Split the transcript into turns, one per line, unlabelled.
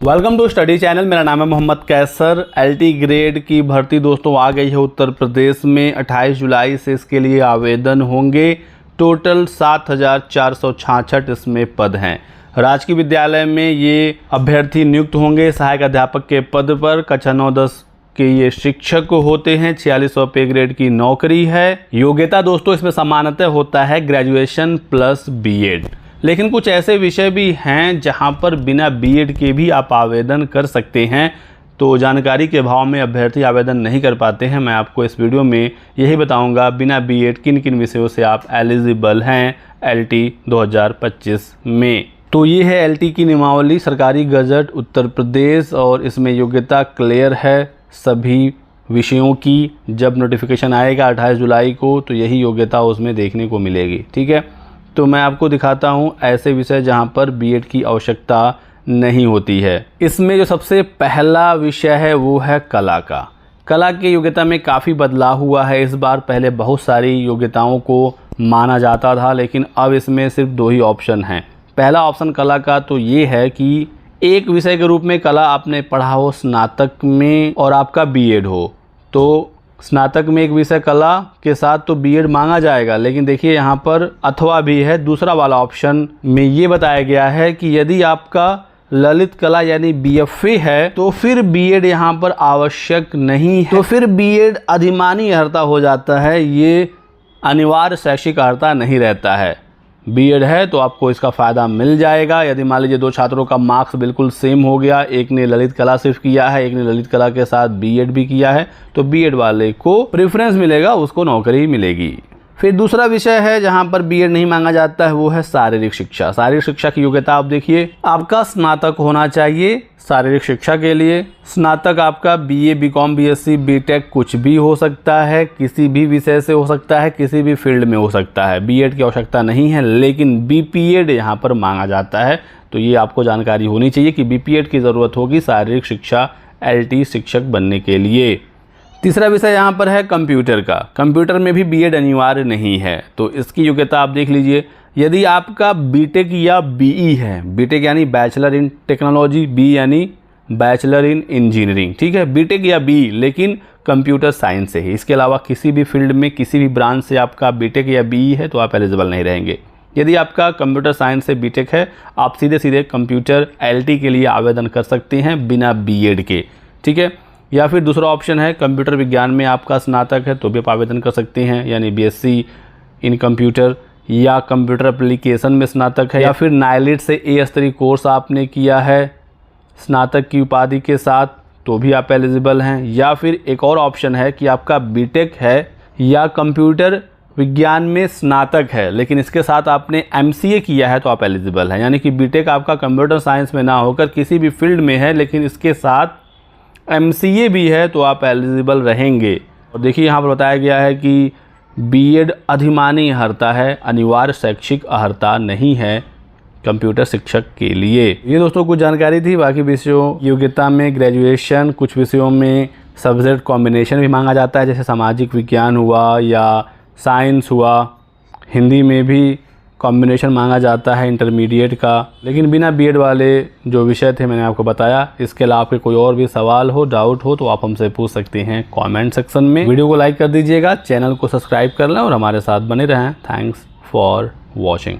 Welcome to study channel. मेरा नाम है मोहम्मद कैसर। एलटी ग्रेड की भर्ती दोस्तों आ गई है उत्तर प्रदेश में। 28 जुलाई से इसके लिए आवेदन होंगे। टोटल 7,466 इसमें पद हैं। राजकीय विद्यालय में ये अभ्यर्थी नियुक्त होंगे सहायक अध्यापक के पद पर। कक्षा 9-10 के ये शिक्षक होते हैं। 4600 पे ग्रेड की नौकरी है। योग्यता दोस्तों इसमें सामान्यतः होता है ग्रेजुएशन प्लस बीएड, लेकिन कुछ ऐसे विषय भी हैं जहां पर बिना बीएड के भी आप आवेदन कर सकते हैं। तो जानकारी के अभाव में अभ्यर्थी आवेदन नहीं कर पाते हैं। मैं आपको इस वीडियो में यही बताऊंगा बिना बीएड किन किन विषयों से आप एलिजिबल हैं एलटी 2025 में। तो ये है एलटी की नियमावली, सरकारी गजट उत्तर प्रदेश, और इसमें योग्यता क्लियर है सभी विषयों की। जब नोटिफिकेशन आएगा 28 जुलाई को तो यही योग्यता उसमें देखने को मिलेगी। ठीक है, तो मैं आपको दिखाता हूं ऐसे विषय जहां पर बीएड की आवश्यकता नहीं होती है। इसमें जो सबसे पहला विषय है वो है कला का। कला की योग्यता में काफ़ी बदलाव हुआ है इस बार। पहले बहुत सारी योग्यताओं को माना जाता था, लेकिन अब इसमें सिर्फ 2 ही ऑप्शन हैं। पहला ऑप्शन कला का तो ये है कि एक विषय के रूप में कला आपने पढ़ा हो स्नातक में और आपका बीएड हो, तो स्नातक में एक विषय कला के साथ तो बीएड मांगा जाएगा। लेकिन देखिए यहाँ पर अथवा भी है। दूसरा वाला ऑप्शन में ये बताया गया है कि यदि आपका ललित कला यानी बीएफए है तो फिर बीएड यहाँ पर आवश्यक नहीं है। तो फिर बीएड अधिमानी अर्हता हो जाता है, ये अनिवार्य शैक्षिक अर्हता नहीं रहता है। बीएड है तो आपको इसका फ़ायदा मिल जाएगा। यदि मान लीजिए 2 छात्रों का मार्क्स बिल्कुल सेम हो गया, एक ने ललित कला सिर्फ किया है, एक ने ललित कला के साथ बीएड भी किया है, तो बीएड वाले को प्रेफरेंस मिलेगा, उसको नौकरी मिलेगी। फिर दूसरा विषय है जहां पर बीएड नहीं मांगा जाता है, वो है शारीरिक शिक्षा। शारीरिक शिक्षा की योग्यता आप देखिए, आपका स्नातक होना चाहिए शारीरिक शिक्षा के लिए। स्नातक आपका बीए, बीकॉम, बीएससी, बीटेक कुछ भी हो सकता है, किसी भी विषय से हो सकता है, किसी भी फील्ड में हो सकता है। बीएड की आवश्यकता नहीं है, लेकिन बीपीएड यहाँ पर मांगा जाता है। तो ये आपको जानकारी होनी चाहिए कि बीपीएड की ज़रूरत होगी शारीरिक शिक्षा एलटी शिक्षक बनने के लिए। तीसरा विषय यहाँ पर है कंप्यूटर का। कंप्यूटर में भी बीएड अनिवार्य नहीं है, तो इसकी योग्यता आप देख लीजिए। यदि आपका बीटेक या बीई है, बीटेक यानी बैचलर इन टेक्नोलॉजी, बी यानी बैचलर इन इंजीनियरिंग, ठीक है, बीटेक या बी, लेकिन कंप्यूटर साइंस से ही। इसके अलावा किसी भी फील्ड में किसी भी ब्रांच से आपका बीटेक या बीई है तो आप एलिजिबल नहीं रहेंगे। यदि आपका कंप्यूटर साइंस से बीटेक है, आप सीधे सीधे कंप्यूटर एलटी के लिए आवेदन कर सकते हैं बिना बीएड के। ठीक है, या फिर दूसरा ऑप्शन है कंप्यूटर विज्ञान में आपका स्नातक है तो भी आप आवेदन कर सकते हैं, यानी बीएससी इन कंप्यूटर, या कंप्यूटर एप्लीकेशन में स्नातक है, या फिर नाइलिट से ए स्तरीय कोर्स आपने किया है स्नातक की उपाधि के साथ तो भी आप एलिजिबल हैं। या फिर एक और ऑप्शन है कि आपका बीटेक है या कंप्यूटर विज्ञान में स्नातक है, लेकिन इसके साथ आपने एमसीए किया है तो आप एलिजिबल हैं। यानी कि बीटेक आपका कंप्यूटर साइंस में ना होकर किसी भी फील्ड में है, लेकिन इसके साथ एमसीए भी है तो आप एलिजिबल रहेंगे। और देखिए यहाँ पर बताया गया है कि बीएड अधिमानी अर्हता है, अनिवार्य शैक्षिक अर्हता नहीं है कंप्यूटर शिक्षक के लिए। ये दोस्तों कुछ जानकारी थी। बाकी विषयों योग्यता में ग्रेजुएशन, कुछ विषयों में सब्जेक्ट कॉम्बिनेशन भी मांगा जाता है, जैसे सामाजिक विज्ञान हुआ या साइंस हुआ। हिंदी में भी कॉम्बिनेशन मांगा जाता है इंटरमीडिएट का, लेकिन बिना बीएड वाले जो विषय थे मैंने आपको बताया। इसके अलावा आपके कोई और भी सवाल हो, डाउट हो तो आप हमसे पूछ सकते हैं कमेंट सेक्शन में। वीडियो को लाइक कर दीजिएगा, चैनल को सब्सक्राइब कर लें और हमारे साथ बने रहें। Thanks for watching.